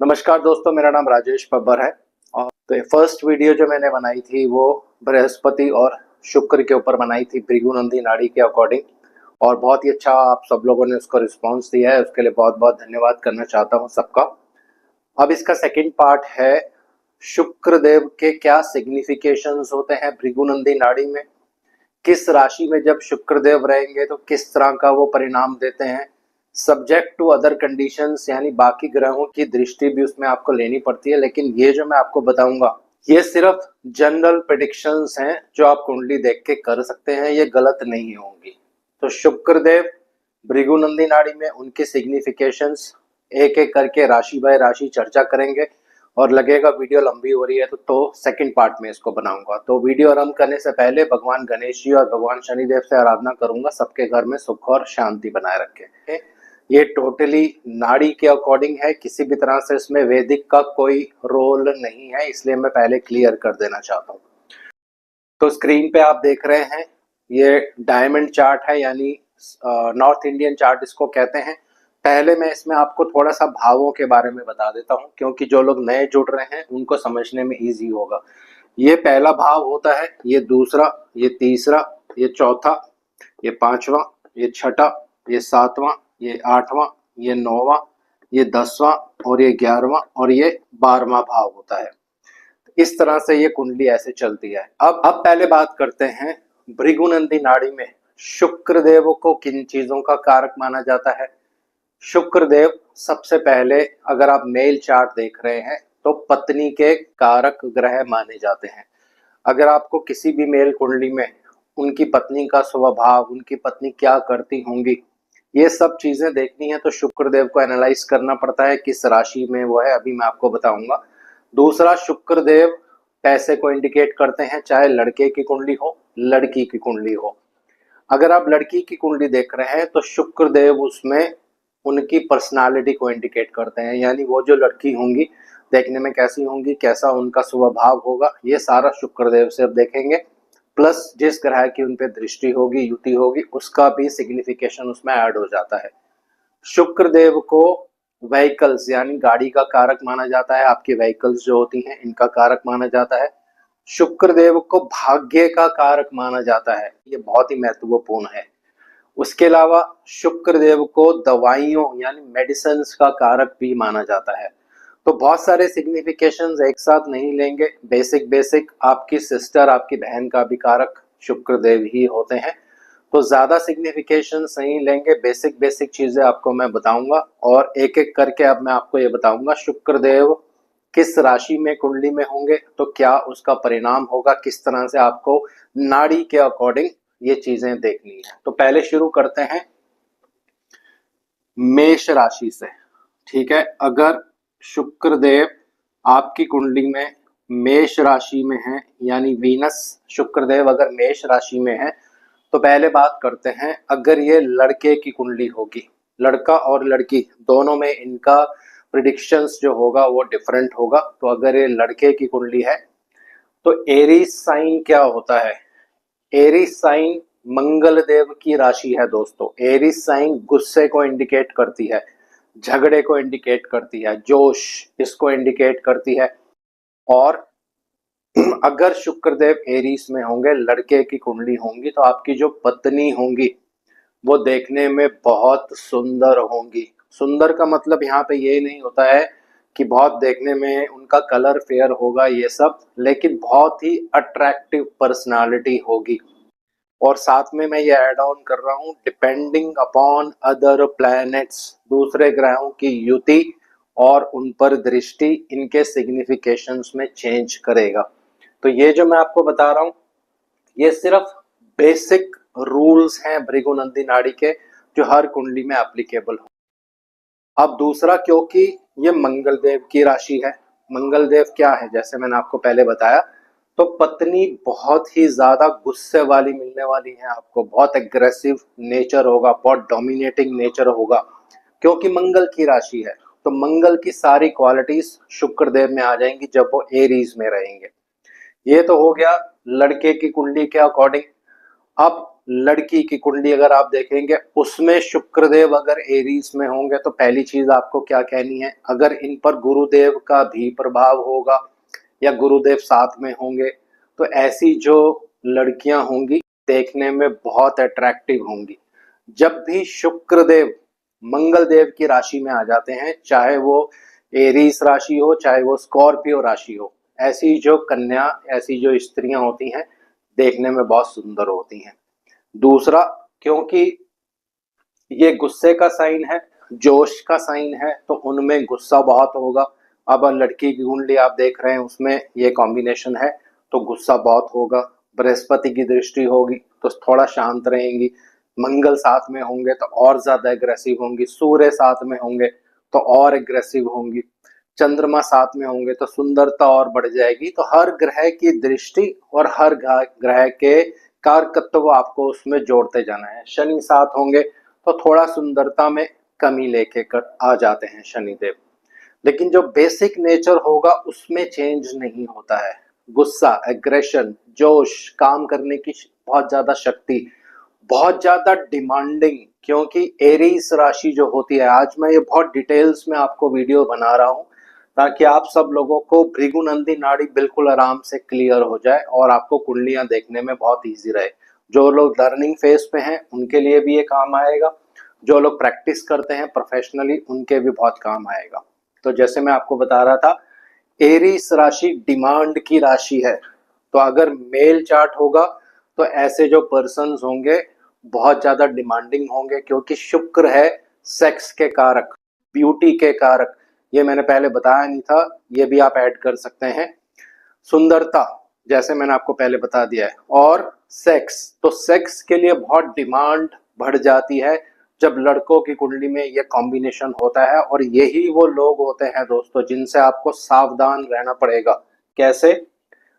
नमस्कार दोस्तों, मेरा नाम राजेश बब्बर है। और तो फर्स्ट वीडियो जो मैंने बनाई थी वो बृहस्पति और शुक्र के ऊपर बनाई थी, भृगुनंदी नाड़ी के अकॉर्डिंग। और बहुत ही अच्छा आप सब लोगों ने उसको रिस्पांस दिया है, उसके लिए बहुत बहुत धन्यवाद करना चाहता हूँ सबका। अब इसका सेकंड पार्ट है, शुक्र देव के क्या सिग्निफिकेशंस होते हैं भृगुनंदी नाड़ी में, किस राशि में जब शुक्र देव रहेंगे तो किस तरह का वो परिणाम देते हैं, सब्जेक्ट टू अदर कंडीशंस, यानी बाकी ग्रहों की दृष्टि भी उसमें आपको लेनी पड़ती है। लेकिन ये जो मैं आपको बताऊंगा ये सिर्फ जनरल प्रेडिक्शंस हैं जो आप कुंडली देख के कर सकते हैं, ये गलत नहीं होंगी। तो शुक्र देव भृगुनंदी नाड़ी में उनके सिग्निफिकेशंस एक एक करके राशि बाय राशि चर्चा करेंगे। और लगेगा वीडियो लंबी हो रही है तो सेकंड पार्ट में इसको बनाऊंगा। तो वीडियो आरंभ करने से पहले भगवान गणेश जी और भगवान शनिदेव से आराधना करूंगा सबके घर में सुख और शांति बनाए रखे। ये टोटली नाड़ी के अकॉर्डिंग है, किसी भी तरह से इसमें वैदिक का कोई रोल नहीं है, इसलिए मैं पहले क्लियर कर देना चाहता हूँ। तो स्क्रीन पे आप देख रहे हैं ये डायमंड चार्ट है, यानी नॉर्थ इंडियन चार्ट इसको कहते हैं। पहले मैं इसमें आपको थोड़ा सा भावों के बारे में बता देता हूँ, क्योंकि जो लोग नए जुड़ रहे हैं उनको समझने में इजी होगा। ये पहला भाव होता है, ये दूसरा, ये तीसरा, ये चौथा, ये पांचवा, ये छठा, ये सातवां, ये आठवां, ये नौवां, ये 10वां और ये 11वां और ये 12वां भाव होता है। इस तरह से ये कुंडली ऐसे चलती है। अब पहले बात करते हैं भृगुनंदी नाड़ी में शुक्र देव को किन चीजों का कारक माना जाता है। शुक्र देव सबसे पहले, अगर आप मेल चार्ट देख रहे हैं तो पत्नी के कारक ग्रह माने जाते हैं। अगर आपको किसी भी मेल कुंडली में उनकी पत्नी का स्वभाव, उनकी पत्नी क्या करती होंगी, ये सब चीजें देखनी है तो शुक्र देव को एनालाइज करना पड़ता है किस राशि में वो है, अभी मैं आपको बताऊंगा। दूसरा, शुक्र देव पैसे को इंडिकेट करते हैं, चाहे लड़के की कुंडली हो लड़की की कुंडली हो। अगर आप लड़की की कुंडली देख रहे हैं तो शुक्र देव उसमें उनकी पर्सनालिटी को इंडिकेट करते हैं, यानी वो जो लड़की होंगी देखने में कैसी होंगी, कैसा उनका स्वभाव होगा, ये सारा शुक्र देव से अब देखेंगे। प्लस जिस ग्रह की उन पे दृष्टि होगी, युति होगी, उसका भी सिग्निफिकेशन उसमें ऐड हो जाता है। शुक्र देव को व्हीकल्स यानी गाड़ी का कारक माना जाता है, आपकी व्हीकल्स जो होती हैं इनका कारक माना जाता है। शुक्र देव को भाग्य का कारक माना जाता है, ये बहुत ही महत्वपूर्ण है। उसके अलावा शुक्र देव को दवाइयों यानी मेडिसिन का कारक भी माना जाता है। तो बहुत सारे सिग्निफिकेशंस एक साथ नहीं लेंगे, बेसिक बेसिक आपकी सिस्टर, आपकी बहन का भी कारक शुक्र देव ही होते हैं। तो ज्यादा सिग्निफिकेशन नहीं लेंगे, बेसिक बेसिक चीजें आपको मैं बताऊंगा और एक एक करके अब मैं आपको ये बताऊंगा शुक्र देव किस राशि में कुंडली में होंगे तो क्या उसका परिणाम होगा, किस तरह से आपको नाड़ी के अकॉर्डिंग ये चीजें देखनी है। तो पहले शुरू करते हैं मेष राशि से। ठीक है, अगर शुक्र देव आपकी कुंडली में मेष राशि में है, यानी वीनस शुक्र देव अगर मेष राशि में है, तो पहले बात करते हैं अगर ये लड़के की कुंडली होगी, लड़का और लड़की दोनों में इनका प्रिडिक्शंस जो होगा वो डिफरेंट होगा। तो अगर ये लड़के की कुंडली है तो एरीज साइन क्या होता है, एरीज साइन मंगल देव की राशि है दोस्तों। एरीज साइन गुस्से को इंडिकेट करती है, झगड़े को इंडिकेट करती है, जोश इसको इंडिकेट करती है। और अगर शुक्रदेव एरीज में होंगे, लड़के की कुंडली होंगी, तो आपकी जो पत्नी होंगी वो देखने में बहुत सुंदर होंगी। सुंदर का मतलब यहाँ पे ये नहीं होता है कि बहुत देखने में उनका कलर फेयर होगा ये सब, लेकिन बहुत ही अट्रैक्टिव पर्सनालिटी होगी। और साथ में मैं ये ऐड ऑन कर रहा हूँ, डिपेंडिंग अपॉन अदर प्लैनेट्स, दूसरे ग्रहों की युति और उन पर दृष्टि इनके सिग्निफिकेशंस में चेंज करेगा। तो ये जो मैं आपको बता रहा हूँ ये सिर्फ बेसिक रूल्स हैं भृगुनंदी नाड़ी के, जो हर कुंडली में एप्लीकेबल हो। अब दूसरा, क्योंकि ये मंगल देव की राशि है, मंगल देव क्या है जैसे मैंने आपको पहले बताया, तो पत्नी बहुत ही ज्यादा गुस्से वाली मिलने वाली है आपको, बहुत एग्रेसिव नेचर होगा, बहुत डोमिनेटिंग नेचर होगा, क्योंकि मंगल की राशि है। तो मंगल की सारी क्वालिटीज शुक्र देव में आ जाएंगी जब वो एरीज में रहेंगे। ये तो हो गया लड़के की कुंडली के अकॉर्डिंग। अब लड़की की कुंडली अगर आप देखेंगे उसमें शुक्रदेव अगर एरीज में होंगे तो पहली चीज आपको क्या कहनी है, अगर इन पर गुरुदेव का भी प्रभाव होगा या गुरुदेव साथ में होंगे तो ऐसी जो लड़कियां होंगी देखने में बहुत अट्रैक्टिव होंगी। जब भी शुक्रदेव मंगल देव की राशि में आ जाते हैं, चाहे वो एरीज राशि हो चाहे वो स्कॉर्पियो राशि हो, ऐसी जो कन्या, ऐसी जो स्त्रियां होती हैं देखने में बहुत सुंदर होती हैं। दूसरा, क्योंकि ये गुस्से का साइन है, जोश का साइन है, तो उनमें गुस्सा बहुत होगा। अब लड़की की कुंडली आप देख रहे हैं उसमें ये कॉम्बिनेशन है तो गुस्सा बहुत होगा। बृहस्पति की दृष्टि होगी तो थोड़ा शांत रहेंगी। मंगल साथ में होंगे तो और ज्यादा एग्रेसिव होंगी। सूर्य साथ में होंगे तो और एग्रेसिव होंगी। चंद्रमा साथ में होंगे तो सुंदरता और बढ़ जाएगी। तो हर ग्रह की दृष्टि और हर ग्रह के कारकत्व आपको उसमें जोड़ते जाना है। शनि साथ होंगे तो थोड़ा सुंदरता में कमी लेके आ जाते हैं शनिदेव, लेकिन जो बेसिक नेचर होगा उसमें चेंज नहीं होता है। गुस्सा, एग्रेशन, जोश, काम करने की बहुत ज्यादा शक्ति, बहुत ज्यादा डिमांडिंग, क्योंकि एरीज राशि जो होती है, आज मैं ये बहुत डिटेल्स में आपको वीडियो बना रहा हूं ताकि आप सब लोगों को भृगुनंदी नाड़ी बिल्कुल आराम से क्लियर हो जाए और आपको कुंडलियां देखने में बहुत इजी रहे। जो लोग लर्निंग फेज पे हैं उनके लिए भी ये काम आएगा, जो लोग प्रैक्टिस करते हैं प्रोफेशनली उनके भी बहुत काम आएगा। तो जैसे मैं आपको बता रहा था, एरीज राशि डिमांड की राशि है, तो अगर मेल चार्ट होगा तो ऐसे जो पर्सन्स होंगे बहुत ज्यादा डिमांडिंग होंगे, क्योंकि शुक्र है सेक्स के कारक, ब्यूटी के कारक। ये मैंने पहले बताया नहीं था, ये भी आप ऐड कर सकते हैं। सुंदरता जैसे मैंने आपको पहले बता दिया है, और सेक्स, तो सेक्स के लिए बहुत डिमांड बढ़ जाती है जब लड़कों की कुंडली में ये कॉम्बिनेशन होता है। और यही वो लोग होते हैं दोस्तों जिनसे आपको सावधान रहना पड़ेगा। कैसे?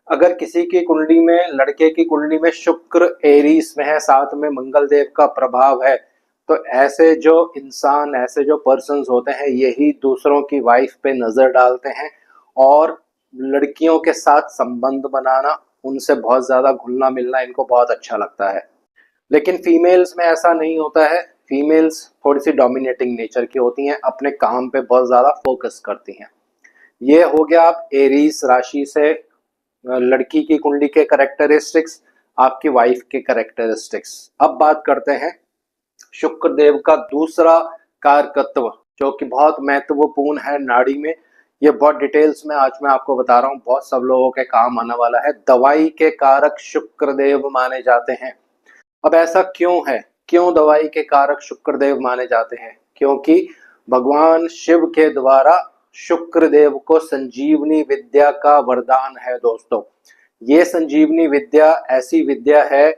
अगर किसी की कुंडली में, लड़के की कुंडली में शुक्र एरीज में है, साथ में मंगल देव का प्रभाव है, तो ऐसे जो इंसान, ऐसे जो पर्सन्स होते हैं यही दूसरों की वाइफ पे नजर डालते हैं और लड़कियों के साथ संबंध बनाना, उनसे बहुत ज्यादा घुलना मिलना इनको बहुत अच्छा लगता है। लेकिन फीमेल्स में ऐसा नहीं होता है। फीमेल्स थोड़ी सी डोमिनेटिंग नेचर की होती हैं, अपने काम पे बहुत ज्यादा फोकस करती हैं। ये हो गया आप एरीज राशि से लड़की की कुंडली के कैरेक्टरिस्टिक्स, आपकी वाइफ के कैरेक्टरिस्टिक्स। अब बात करते हैं शुक्र देव का दूसरा कारकत्व जो कि बहुत महत्वपूर्ण है नाड़ी में। ये बहुत डिटेल्स में आज मैं आपको बता रहा हूँ, बहुत सब लोगों के काम आने वाला है। दवाई के कारक शुक्र देव माने जाते हैं। अब ऐसा क्यों है, क्यों दवाई के कारक शुक्र देव माने जाते हैं? क्योंकि भगवान शिव के द्वारा शुक्र देव को संजीवनी विद्या का वरदान है दोस्तों। ये संजीवनी विद्या ऐसी विद्या है,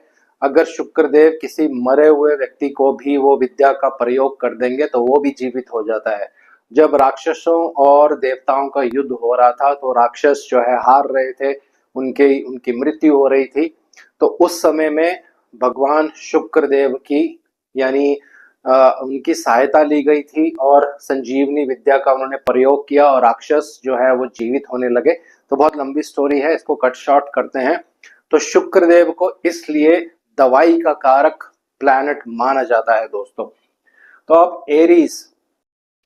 अगर शुक्रदेव किसी मरे हुए व्यक्ति को भी वो विद्या का प्रयोग कर देंगे तो वो भी जीवित हो जाता है। जब राक्षसों और देवताओं का युद्ध हो रहा था तो राक्षस जो है हार रहे थे, उनकी मृत्यु हो रही थी, तो उस समय में भगवान शुक्रदेव की यानी उनकी सहायता ली गई थी और संजीवनी विद्या का उन्होंने प्रयोग किया और राक्षस जो है वो जीवित होने लगे। तो बहुत लंबी स्टोरी है, इसको कट शॉर्ट करते हैं। तो शुक्रदेव को इसलिए दवाई का कारक प्लैनेट माना जाता है दोस्तों। तो अब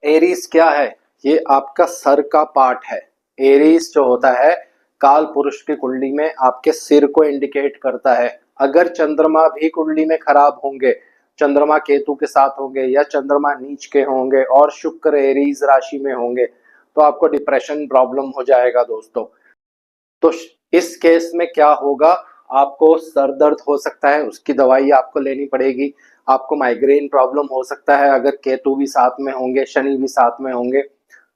एरीज क्या है? ये आपका सर का पार्ट है। एरीज जो होता है काल पुरुष की कुंडली में आपके सिर को इंडिकेट करता है। अगर चंद्रमा भी कुंडली में खराब होंगे, चंद्रमा केतु के साथ होंगे या चंद्रमा नीच के होंगे और शुक्र एरीज राशि में होंगे तो आपको डिप्रेशन प्रॉब्लम हो जाएगा दोस्तों। तो इस केस में क्या होगा, आपको सर दर्द हो सकता है, उसकी दवाई आपको लेनी पड़ेगी। आपको माइग्रेन प्रॉब्लम हो सकता है अगर केतु भी साथ में होंगे, शनि भी साथ में होंगे।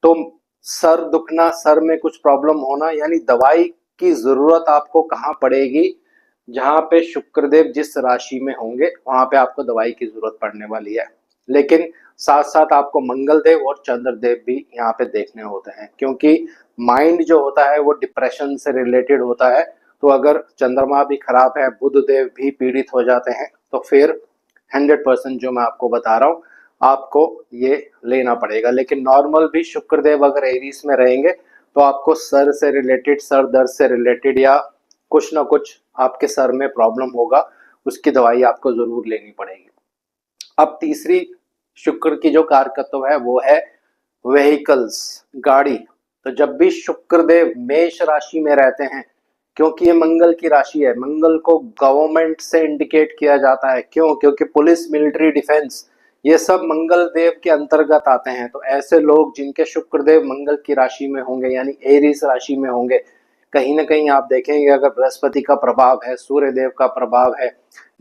तो सर दुखना, सर में कुछ प्रॉब्लम होना, यानी दवाई की जरूरत आपको कहाँ पड़ेगी? जहां पे शुक्रदेव जिस राशि में होंगे वहां पे आपको दवाई की जरूरत पड़ने वाली है। लेकिन साथ साथ आपको मंगल देव और चंद्रदेव भी यहाँ पे देखने होते हैं, क्योंकि माइंड जो होता है वो डिप्रेशन से रिलेटेड होता है। तो अगर चंद्रमा भी खराब है, बुध देव भी पीड़ित हो जाते हैं, तो फिर 100% जो मैं आपको बता रहा हूँ आपको ये लेना पड़ेगा। लेकिन नॉर्मल भी शुक्रदेव अगर एरीज में रहेंगे तो आपको सर से रिलेटेड, सर दर्द से रिलेटेड या कुछ ना कुछ आपके सर में प्रॉब्लम होगा, उसकी दवाई आपको जरूर लेनी पड़ेगी। अब तीसरी शुक्र की जो कारकत्व है वो है व्हीकल्स, गाड़ी। तो जब भी शुक्र देव मेष राशि में रहते हैं, क्योंकि ये मंगल की राशि है, मंगल को गवर्नमेंट से इंडिकेट किया जाता है। क्यों? क्योंकि पुलिस, मिलिट्री, डिफेंस ये सब मंगल देव के अंतर्गत आते हैं। तो ऐसे लोग जिनके शुक्र देव मंगल की राशि में होंगे यानी एरीज राशि में होंगे, कहीं ना कहीं आप देखेंगे अगर बृहस्पति का प्रभाव है, सूर्य देव का प्रभाव है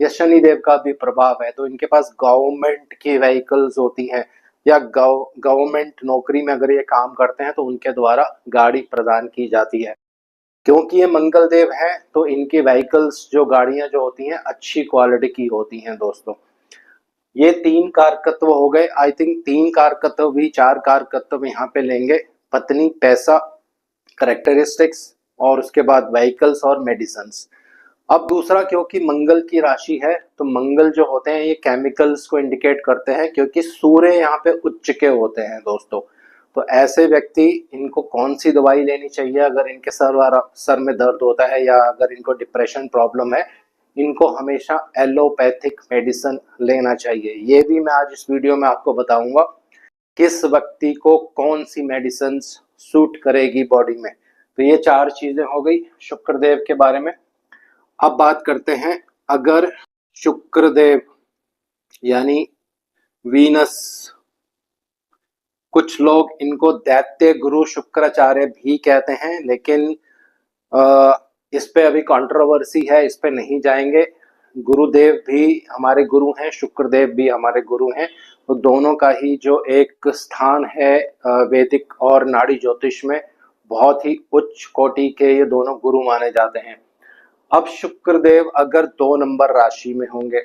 या शनि देव का भी प्रभाव है, तो इनके पास गवर्नमेंट की व्हीकल्स होती हैं या गवर्नमेंट नौकरी में अगर ये काम करते हैं तो उनके द्वारा गाड़ी प्रदान की जाती है। क्योंकि ये मंगल देव है तो इनकी व्हीकल्स, जो गाड़ियां जो होती हैं, अच्छी क्वालिटी की होती हैं दोस्तों। ये 3 कारकत्व हो गए। आई थिंक 3 कारकत्व भी 4 कारकत्व यहाँ पे लेंगे, पत्नी, पैसा, करेक्टरिस्टिक्स और उसके बाद व्हीकल्स और मेडिसिन्स। अब दूसरा, क्योंकि मंगल की राशि है तो मंगल जो होते हैं ये केमिकल्स को इंडिकेट करते हैं, क्योंकि सूर्य यहाँ पे उच्च के होते हैं दोस्तों। तो ऐसे व्यक्ति, इनको कौन सी दवाई लेनी चाहिए अगर इनके सर में दर्द होता है या अगर इनको डिप्रेशन प्रॉब्लम है, इनको हमेशा एलोपैथिक मेडिसिन लेना चाहिए। ये भी मैं आज इस वीडियो में आपको बताऊंगा किस व्यक्ति को कौन सी मेडिसिन सूट करेगी बॉडी में। तो ये 4 चीजें हो गई शुक्रदेव के बारे में। अब बात करते हैं, अगर शुक्रदेव यानी वीनस, कुछ लोग इनको दैत्य गुरु शुक्राचार्य भी कहते हैं, लेकिन इस पे अभी कंट्रोवर्सी है, इस पे नहीं जाएंगे। गुरुदेव भी हमारे गुरु हैं, शुक्रदेव भी हमारे गुरु हैं, तो दोनों का ही जो एक स्थान है वैदिक और नाड़ी ज्योतिष में, बहुत ही उच्च कोटि के ये दोनों गुरु माने जाते हैं। अब शुक्रदेव अगर 2 नंबर राशि में होंगे,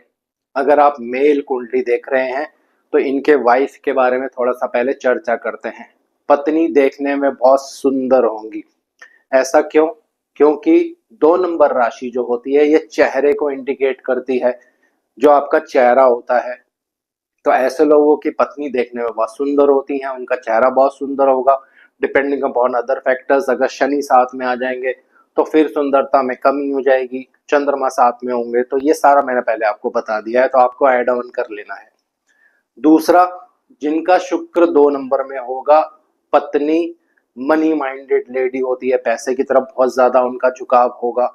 अगर आप मेल कुंडली देख रहे हैं, तो इनके वाइफ के बारे में थोड़ा सा पहले चर्चा करते हैं। पत्नी देखने में बहुत सुंदर होंगी। ऐसा क्यों? क्योंकि 2 नंबर राशि जो होती है ये चेहरे को इंडिकेट करती है, जो आपका चेहरा होता है। तो ऐसे लोगों की पत्नी देखने में बहुत सुंदर होती हैं, उनका चेहरा बहुत सुंदर होगा। डिपेंडिंग अपॉन अदर फैक्टर्स, अगर शनि साथ में आ जाएंगे तो फिर सुंदरता में कमी हो जाएगी, चंद्रमा साथ में होंगे, तो ये सारा मैंने पहले आपको बता दिया है, तो आपको ऐड ऑन कर लेना है। दूसरा, जिनका शुक्र 2 नंबर में होगा, पत्नी मनी माइंडेड लेडी होती है, पैसे की तरफ बहुत ज्यादा उनका झुकाव होगा।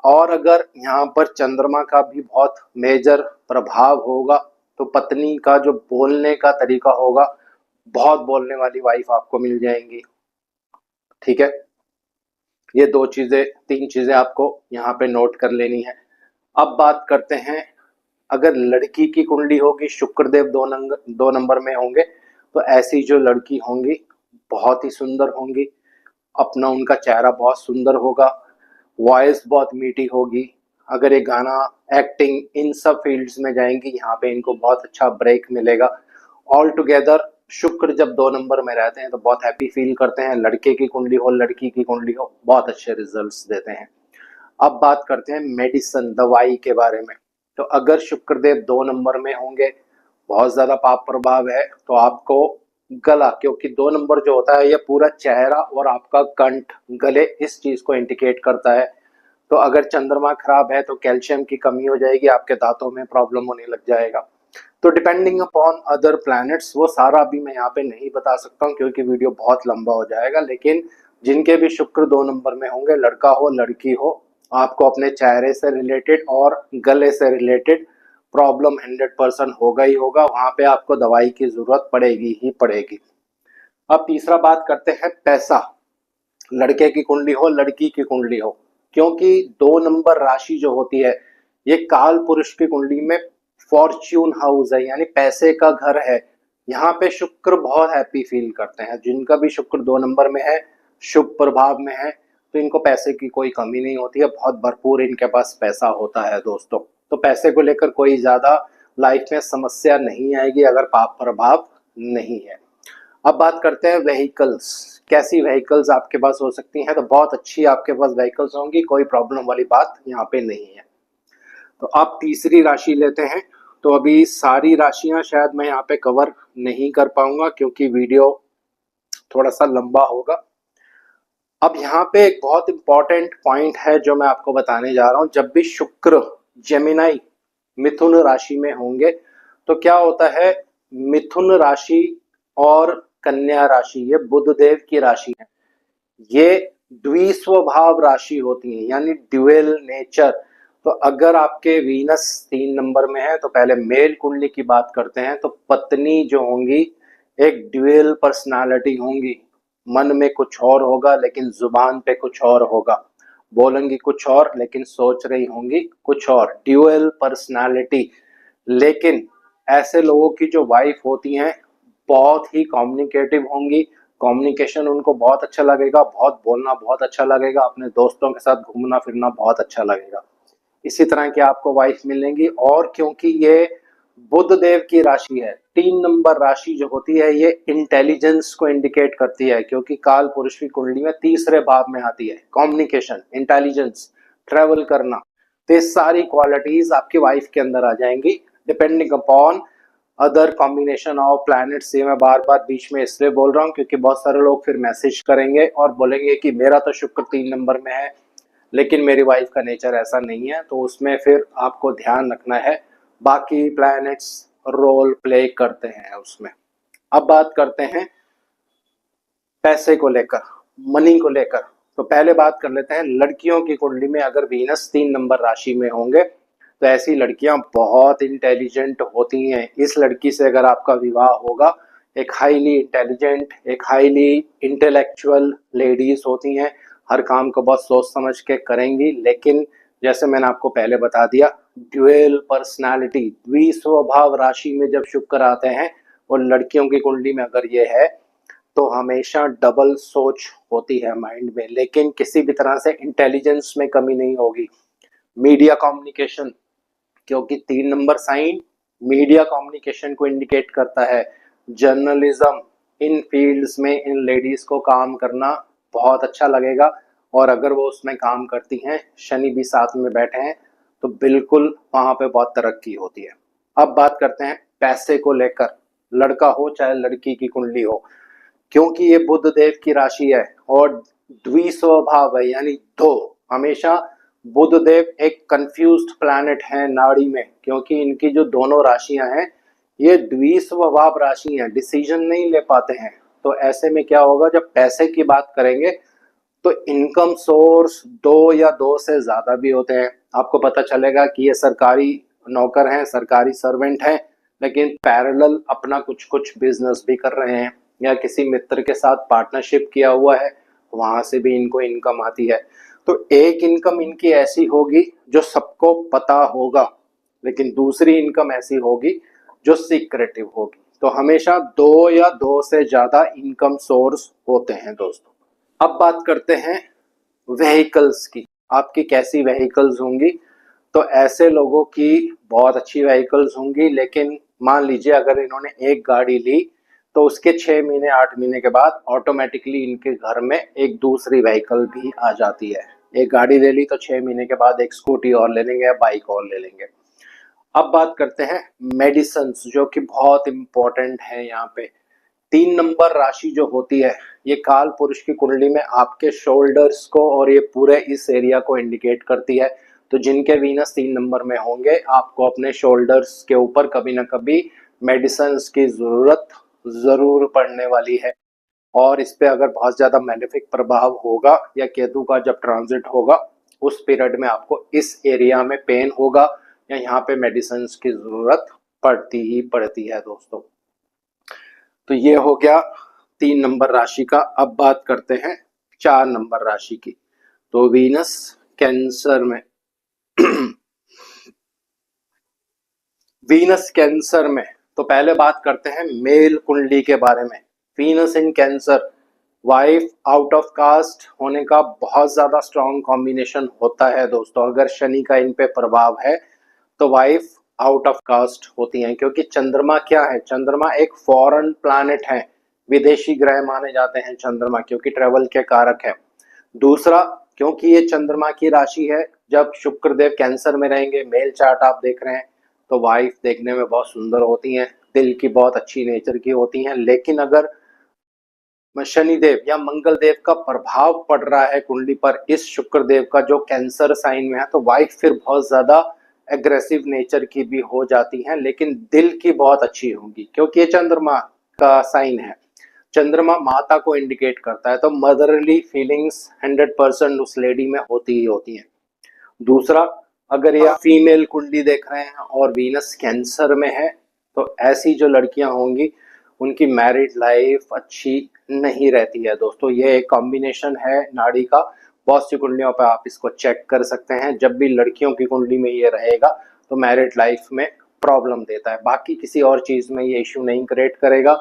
और अगर यहाँ पर चंद्रमा का भी बहुत मेजर प्रभाव होगा, तो पत्नी का जो बोलने का तरीका होगा, बहुत बोलने वाली वाइफ आपको मिल जाएंगी। ठीक है, ये 3 चीजें आपको यहाँ पे नोट कर लेनी है। अब बात करते हैं, अगर लड़की की कुंडली होगी, शुक्रदेव 2 नंबर में होंगे, तो ऐसी जो लड़की होंगी बहुत ही सुंदर होंगी, अपना उनका चेहरा बहुत सुंदर होगा, वॉइस बहुत मीठी होगी। अगर ये गाना, एक्टिंग, इन सब फील्ड्स में जाएंगी, यहाँ पे इनको बहुत अच्छा ब्रेक मिलेगा। ऑल टुगेदर शुक्र जब 2 नंबर में रहते हैं तो बहुत हैप्पी फील करते हैं। लड़के की कुंडली हो, लड़की की कुंडली हो, बहुत अच्छे रिजल्ट्स देते हैं। अब बात करते हैं मेडिसिन, दवाई के बारे में। तो अगर शुक्रदेव 2 नंबर में होंगे, बहुत ज्यादा पाप प्रभाव है, तो आपको गला, क्योंकि 2 नंबर जो होता है ये पूरा चेहरा और आपका कंठ, गले, इस चीज को इंडिकेट करता है। तो अगर चंद्रमा खराब है तो कैल्शियम की कमी हो जाएगी, आपके दांतों में प्रॉब्लम होने लग जाएगा। तो डिपेंडिंग अपॉन अदर प्लैनेट्स, वो सारा अभी मैं यहाँ पे नहीं बता सकता हूँ क्योंकि वीडियो बहुत लंबा हो जाएगा। लेकिन जिनके भी शुक्र 2 नंबर में होंगे, लड़का हो लड़की हो, आपको अपने चेहरे से रिलेटेड और गले से रिलेटेड प्रॉब्लम 100% होगा ही होगा, वहां पे आपको दवाई की जरूरत पड़ेगी ही पड़ेगी। अब तीसरा बात करते हैं पैसा, लड़के की कुंडली हो, लड़की की कुंडली हो, क्योंकि 2 नंबर राशि जो होती है ये काल पुरुष की कुंडली में फॉर्च्यून हाउस है, यानी पैसे का घर है। यहाँ पे शुक्र बहुत हैप्पी फील करते हैं। जिनका भी शुक्र 2 नंबर में है, शुभ प्रभाव में है, तो इनको पैसे की कोई कमी नहीं होती है, बहुत भरपूर इनके पास पैसा होता है दोस्तों। तो पैसे को लेकर कोई ज्यादा लाइफ में समस्या नहीं आएगी अगर पाप प्रभाव नहीं है। अब बात करते हैं व्हीकल्स, कैसी व्हीकल्स आपके पास हो सकती हैं। तो बहुत अच्छी आपके पास व्हीकल्स होंगी, कोई प्रॉब्लम वाली बात यहाँ पे नहीं है। तो आप तीसरी राशि लेते हैं। तो अभी सारी राशियां शायद मैं यहाँ पे कवर नहीं कर पाऊंगा क्योंकि वीडियो थोड़ा सा लंबा होगा। अब यहाँ पे एक बहुत इंपॉर्टेंट पॉइंट है जो मैं आपको बताने जा रहा हूँ। जब भी शुक्र जेमिनाई मिथुन राशि में होंगे तो क्या होता है, मिथुन राशि और कन्या राशि ये बुध देव की राशि है, ये द्विस्वभाव राशि होती है यानी ड्यूअल नेचर। तो अगर आपके वीनस 3 नंबर में है तो पहले मेल कुंडली की बात करते हैं, तो पत्नी जो होंगी एक ड्यूअल पर्सनालिटी होंगी, मन में कुछ और होगा लेकिन जुबान पे कुछ और होगा, बोलेंगी कुछ और लेकिन सोच रही होंगी कुछ और, ड्यूअल पर्सनालिटी। लेकिन ऐसे लोगों की जो वाइफ होती हैं बहुत ही कम्युनिकेटिव होंगी, कम्युनिकेशन उनको बहुत अच्छा लगेगा, बहुत बोलना बहुत अच्छा लगेगा, अपने दोस्तों के साथ घूमना फिरना बहुत अच्छा लगेगा। इसी तरह की आपको वाइफ मिलेंगी। और क्योंकि ये बुध देव की राशि है, 3 नंबर राशि जो होती है ये इंटेलिजेंस को इंडिकेट करती है, क्योंकि काल पुरुष की कुंडली में तीसरे भाव में आती है कम्युनिकेशन, इंटेलिजेंस, ट्रेवल करना। तो ये सारी क्वालिटीज आपकी वाइफ के अंदर आ जाएंगी depending upon other combination of planets. ये मैं बार बार बीच में इसलिए बोल रहा हूँ क्योंकि बहुत सारे लोग फिर मैसेज करेंगे और बोलेंगे कि मेरा तो शुक्र 3 नंबर में है लेकिन मेरी वाइफ का नेचर ऐसा नहीं है, तो उसमें फिर आपको ध्यान रखना है, बाकी प्लैनेट्स रोल प्ले करते हैं उसमें। अब बात करते हैं पैसे को लेकर, मनी को लेकर। तो पहले बात कर लेते हैं लड़कियों की कुंडली में अगर वीनस 3 नंबर राशि में होंगे तो ऐसी लड़कियां बहुत इंटेलिजेंट होती हैं। इस लड़की से अगर आपका विवाह होगा, एक हाईली इंटेलिजेंट, एक हाईली इंटेलेक्चुअल लेडीज होती हैं, हर काम को बहुत सोच समझ के करेंगी, लेकिन जैसे मैंने आपको पहले बता दिया ड्यूअल पर्सनालिटी, द्विस्वभाव राशि में जब शुक्र आते हैं और लड़कियों की कुंडली में अगर ये है तो हमेशा डबल सोच होती है माइंड में, लेकिन किसी भी तरह से इंटेलिजेंस में कमी नहीं होगी। मीडिया कम्युनिकेशन, क्योंकि 3 नंबर साइन मीडिया कम्युनिकेशन को इंडिकेट करता है, जर्नलिज्म, इन फील्ड्स में इन लेडीज को काम करना बहुत अच्छा लगेगा। और अगर वो उसमें काम करती हैं, शनि भी साथ में बैठे हैं, तो बिल्कुल वहां पे बहुत तरक्की होती है। अब बात करते हैं पैसे को लेकर, लड़का हो चाहे लड़की की कुंडली हो, क्योंकि ये बुध देव की राशि है और द्विस्वभाव है यानी दो, हमेशा बुध देव एक कंफ्यूज्ड प्लैनेट है नाड़ी में, क्योंकि इनकी जो दोनों राशियां हैं ये द्विस्वभाव राशि हैं, डिसीजन नहीं ले पाते हैं। तो ऐसे में क्या होगा, जब पैसे की बात करेंगे तो इनकम सोर्स 2 या 2 से ज्यादा भी होते हैं। आपको पता चलेगा कि ये सरकारी नौकर हैं, सरकारी सर्वेंट हैं, लेकिन पैरेलल अपना कुछ कुछ बिजनेस भी कर रहे हैं या किसी मित्र के साथ पार्टनरशिप किया हुआ है, वहां से भी इनको इनकम आती है। तो एक इनकम इनकी ऐसी होगी जो सबको पता होगा, लेकिन दूसरी इनकम ऐसी होगी जो सीक्रेटिव होगी। तो हमेशा 2 या 2 से ज्यादा इनकम सोर्स होते हैं दोस्तों। अब बात करते हैं व्हीकल्स की, आपकी कैसी व्हीकल्स होंगी। तो ऐसे लोगों की बहुत अच्छी व्हीकल्स होंगी, लेकिन मान लीजिए अगर इन्होंने एक गाड़ी ली तो उसके 6 महीने 8 महीने के बाद ऑटोमेटिकली इनके घर में एक दूसरी व्हीकल भी आ जाती है। एक गाड़ी ले ली तो 6 महीने के बाद एक स्कूटी और ले लेंगे या बाइक और ले लेंगे। अब बात करते हैं मेडिसिन, जो कि बहुत इंपॉर्टेंट है यहाँ पे। 3 नंबर राशि जो होती है ये काल पुरुष की कुंडली में आपके शोल्डर्स को और ये पूरे इस एरिया को इंडिकेट करती है। तो जिनके वीनस 3 नंबर में होंगे आपको अपने शोल्डर्स के ऊपर कभी ना कभी मेडिसिन की जरूरत जरूर पड़ने वाली है। और इस पे अगर बहुत ज्यादा मैलेफिक प्रभाव होगा या केतु का जब ट्रांजिट होगा उस पीरियड में आपको इस एरिया में पेन होगा या यहाँ पे मेडिसिन की जरूरत पड़ती ही पड़ती है दोस्तों। तो ये हो गया 3 नंबर राशि का। अब बात करते हैं 4 नंबर राशि की। तो वीनस कैंसर में वीनस कैंसर में, तो पहले बात करते हैं मेल कुंडली के बारे में। Venus in Cancer, wife out of caste होने का बहुत ज्यादा स्ट्रॉन्ग कॉम्बिनेशन होता है दोस्तों। अगर शनि का इन पे प्रभाव है तो वाइफ आउट ऑफ कास्ट होती हैं, क्योंकि चंद्रमा क्या है, चंद्रमा एक फॉरेन प्लैनेट है, विदेशी ग्रह माने जाते हैं चंद्रमा, क्योंकि ट्रेवल के कारक है। दूसरा, क्योंकि ये चंद्रमा की राशि है, जब शुक्रदेव कैंसर में रहेंगे, मेल चार्ट आप देख रहे हैं तो वाइफ देखने में बहुत सुंदर होती हैं, दिल की बहुत अच्छी नेचर की होती हैं। लेकिन अगर शनिदेव या मंगल देव का प्रभाव पड़ रहा है कुंडली पर इस शुक्रदेव का जो कैंसर साइन में है, तो वाइफ फिर बहुत ज्यादा एग्रेसिव नेचर की भी हो जाती हैं, लेकिन दिल की बहुत अच्छी होंगी, क्योंकि ये चंद्रमा का साइन है। चंद्रमा माता को इंडिकेट करता है, तो मदरली फीलिंग्स 100% उस लेडी में होती ही होती हैं। दूसरा, अगर ये फीमेल कुंडली देख रहे हैं और वीनस कैंसर में है, तो ऐसी जो लड़कियां होंगी उनकी मैरिड लाइफ अच्छी नहीं रहती है दोस्तों। ये एक कॉम्बिनेशन है नाड़ी का। बहुत सी कुंडलियों पर आप इसको चेक कर सकते हैं। जब भी लड़कियों की कुंडली में ये रहेगा तो मैरिड लाइफ में प्रॉब्लम देता है। बाकी किसी और चीज में ये इश्यू नहीं क्रिएट करेगा।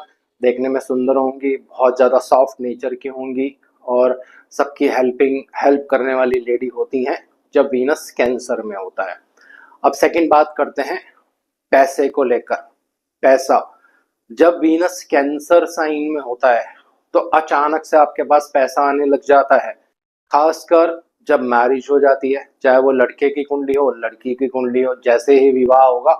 देखने में सुंदर होंगी, बहुत ज्यादा सॉफ्ट नेचर की होंगी और सबकी हेल्प करने वाली लेडी होती हैं जब वीनस कैंसर में होता है। अब सेकंड बात करते हैं पैसे को लेकर। पैसा जब वीनस कैंसर साइन में होता है तो अचानक से आपके पास पैसा आने लग जाता है, खासकर जब मैरिज हो जाती है, चाहे वो लड़के की कुंडली हो लड़की की कुंडली हो। जैसे ही विवाह होगा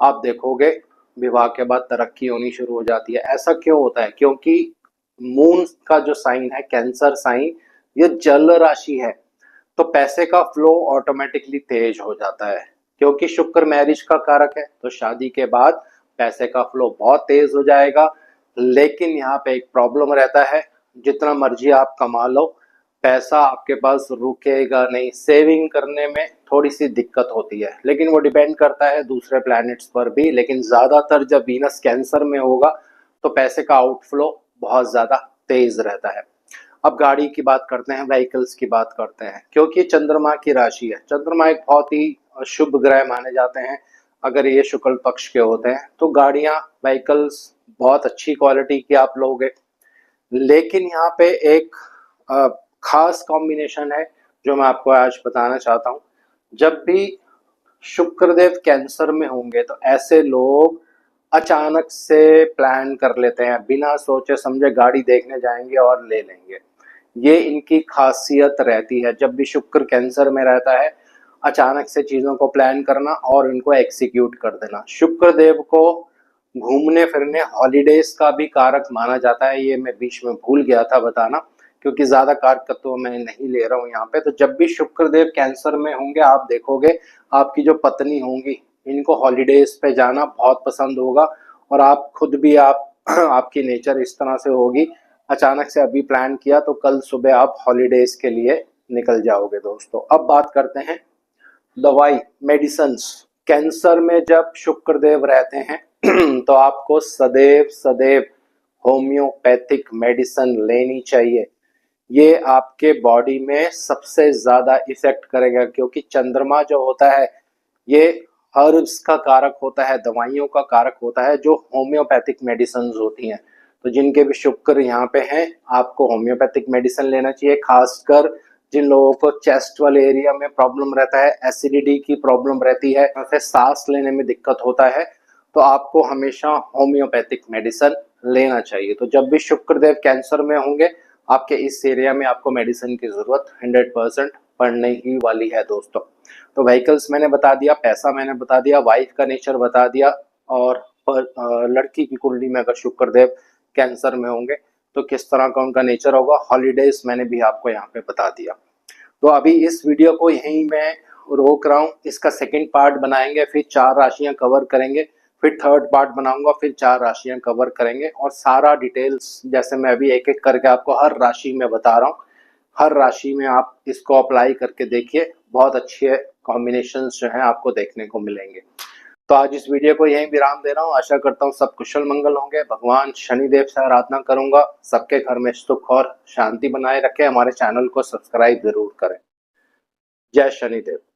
आप देखोगे विवाह के बाद तरक्की होनी शुरू हो जाती है। ऐसा क्यों होता है? क्योंकि मून का जो साइन है कैंसर साइन, ये जल राशि है, तो पैसे का फ्लो ऑटोमेटिकली तेज हो जाता है। क्योंकि शुक्र मैरिज का कारक है, तो शादी के बाद पैसे का फ्लो बहुत तेज हो जाएगा। लेकिन यहाँ पे एक प्रॉब्लम रहता है, जितना मर्जी आप कमा लो पैसा आपके पास रुकेगा नहीं। सेविंग करने में थोड़ी सी दिक्कत होती है, लेकिन वो डिपेंड करता है दूसरे प्लैनेट्स पर भी। लेकिन ज्यादातर जब वीनस कैंसर में होगा तो पैसे का आउटफ्लो बहुत ज्यादा तेज रहता है। अब गाड़ी की बात करते हैं, व्हीकल्स की बात करते हैं, क्योंकि चंद्रमा की राशि है। चंद्रमा एक बहुत ही शुभ ग्रह माने जाते हैं। अगर ये शुक्ल पक्ष के होते हैं तो गाड़ियां, व्हीकल्स बहुत अच्छी क्वालिटी की आप लोगे। लेकिन यहाँ पे एक खास कॉम्बिनेशन है जो मैं आपको आज बताना चाहता हूँ। जब भी शुक्रदेव कैंसर में होंगे तो ऐसे लोग अचानक से प्लान कर लेते हैं, बिना सोचे समझे गाड़ी देखने जाएंगे और ले लेंगे। ये इनकी खासियत रहती है। जब भी शुक्र कैंसर में रहता है अचानक से चीजों को प्लान करना और इनको एग्जीक्यूट कर देना। शुक्र देव को घूमने फिरने, हॉलीडेज का भी कारक माना जाता है। ये मैं बीच में भूल गया था बताना, क्योंकि ज्यादा कारक तो मैं नहीं ले रहा हूँ यहाँ पे। तो जब भी शुक्रदेव कैंसर में होंगे आप देखोगे आपकी जो पत्नी होंगी इनको हॉलीडेज पे जाना बहुत पसंद होगा। और आप खुद भी आपकी नेचर इस तरह से होगी, अचानक से अभी प्लान किया तो कल सुबह आप हॉलीडेज के लिए निकल जाओगे दोस्तों। अब बात करते हैं दवाई, मेडिसिन्स। कैंसर में जब शुक्रदेव रहते हैं तो आपको सदैव सदैव होम्योपैथिक मेडिसिन लेनी चाहिए। ये आपके बॉडी में सबसे ज्यादा इफेक्ट करेगा, क्योंकि चंद्रमा जो होता है ये हर्ब्स का कारक होता है, दवाइयों का कारक होता है, जो होम्योपैथिक मेडिसिन होती हैं। तो जिनके भी शुक्र यहाँ पे हैं आपको होम्योपैथिक मेडिसिन लेना चाहिए। खासकर जिन लोगों को चेस्ट वाले एरिया में प्रॉब्लम रहता है, एसिडिटी की प्रॉब्लम रहती है, फिर सांस लेने में दिक्कत होता है, तो आपको हमेशा होम्योपैथिक मेडिसिन लेना चाहिए। तो जब भी शुक्रदेव कैंसर में होंगे आपके इस एरिया में आपको मेडिसिन की जरूरत 100% पड़ने ही वाली है दोस्तों। तो व्हीकल्स मैंने बता दिया, पैसा मैंने बता दिया, वाइफ का नेचर बता दिया, और लड़की की कुंडली में अगर शुक्रदेव कैंसर में होंगे तो किस तरह का उनका नेचर होगा। हॉलीडेज मैंने भी आपको यहाँ पे बता दिया। तो अभी इस वीडियो को यहीं मैं रोक रहा हूँ। इसका सेकंड पार्ट बनाएंगे, फिर 4 राशियां कवर करेंगे, फिर थर्ड पार्ट बनाऊंगा, फिर 4 राशियां कवर करेंगे। और सारा डिटेल्स जैसे मैं अभी एक एक करके आपको हर राशि में बता रहा हूँ, हर राशि में आप इसको अप्लाई करके देखिए, बहुत अच्छे कॉम्बिनेशंस जो हैं आपको देखने को मिलेंगे। तो आज इस वीडियो को यहीं विराम दे रहा हूँ। आशा करता हूँ सब कुशल मंगल होंगे। भगवान शनिदेव से आराधना करूंगा सबके घर में सुख और शांति बनाए रखे। हमारे चैनल को सब्सक्राइब जरूर करें। जय शनिदेव।